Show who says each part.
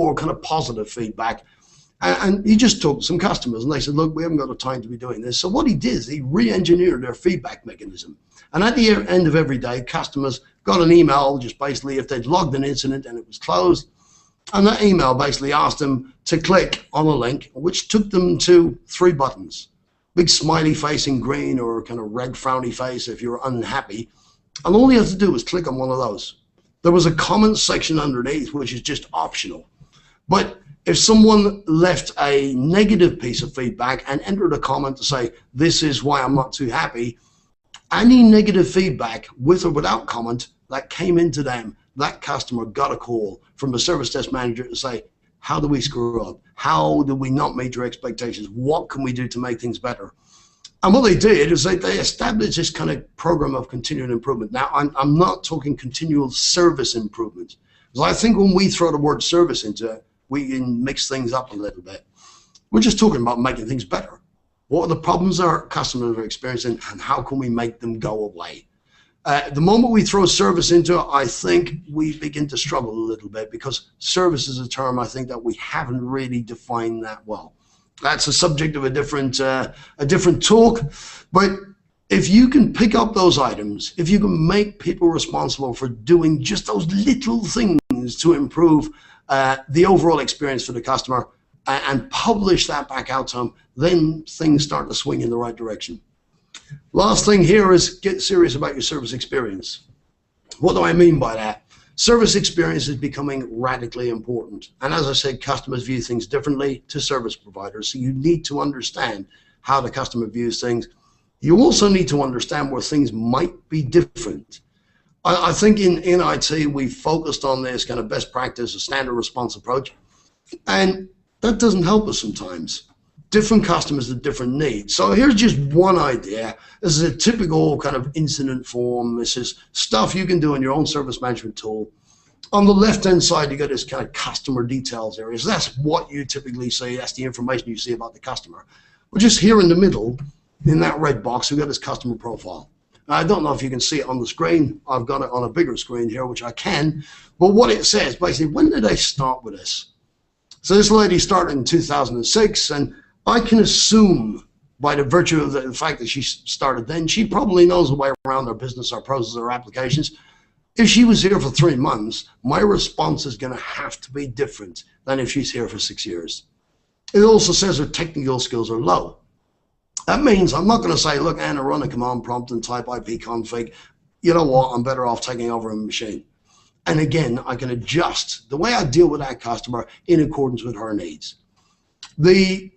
Speaker 1: more kind of positive feedback. And he just talked to some customers and they said, look, we haven't got the time to be doing this. So what he did is he re-engineered their feedback mechanism. And at the end of every day, customers got an email, just basically if they'd logged an incident and it was closed. And that email basically asked them to click on a link, which took them to 3 buttons. Big smiley face in green or kind of red frowny face if you're unhappy. And all you have to do was click on one of those. There was a comment section underneath, which is just optional. But if someone left a negative piece of feedback and entered a comment to say, this is why I'm not too happy, any negative feedback with or without comment that came into them, that customer got a call from the service desk manager to say, how do we screw up? How do we not meet your expectations? What can we do to make things better? And what they did is they established this kind of program of continual improvement. Now, I'm not talking continual service improvement, because I think when we throw the word service into it, we can mix things up a little bit. We're just talking about making things better. What are the problems our customers are experiencing and how can we make them go away? The moment we throw service into it, I think we begin to struggle a little bit, because service is a term I think that we haven't really defined that well. That's a subject of a different talk, but if you can pick up those items, if you can make people responsible for doing just those little things to improve the overall experience for the customer and publish that back out to them, then things start to swing in the right direction. Last thing here is get serious about your service experience. What do I mean by that? Service experience is becoming radically important. And as I said, customers view things differently to service providers. So you need to understand how the customer views things. You also need to understand where things might be different. I think in IT, we focused on this kind of best practice, a standard response approach, and that doesn't help us sometimes. Different customers have different needs. So here's just one idea. This is a typical kind of incident form. This is stuff you can do in your own service management tool. On the left-hand side, you got this kind of customer details area. So that's what you typically see. That's the information you see about the customer. But just here in the middle, in that red box, we've got this customer profile. I don't know if you can see it on the screen. I've got it on a bigger screen here, which I can. But what it says, basically, when did they start with this? So this lady started in 2006, and I can assume by the virtue of the fact that she started then, she probably knows the way around their business, our processes, our applications. If she was here for 3 months, my response is going to have to be different than if she's here for 6 years. It also says her technical skills are low. That means I'm not going to say, look, Anna, run a command prompt and type ipconfig. You know what? I'm better off taking over a machine. And again, I can adjust the way I deal with that customer in accordance with her needs. The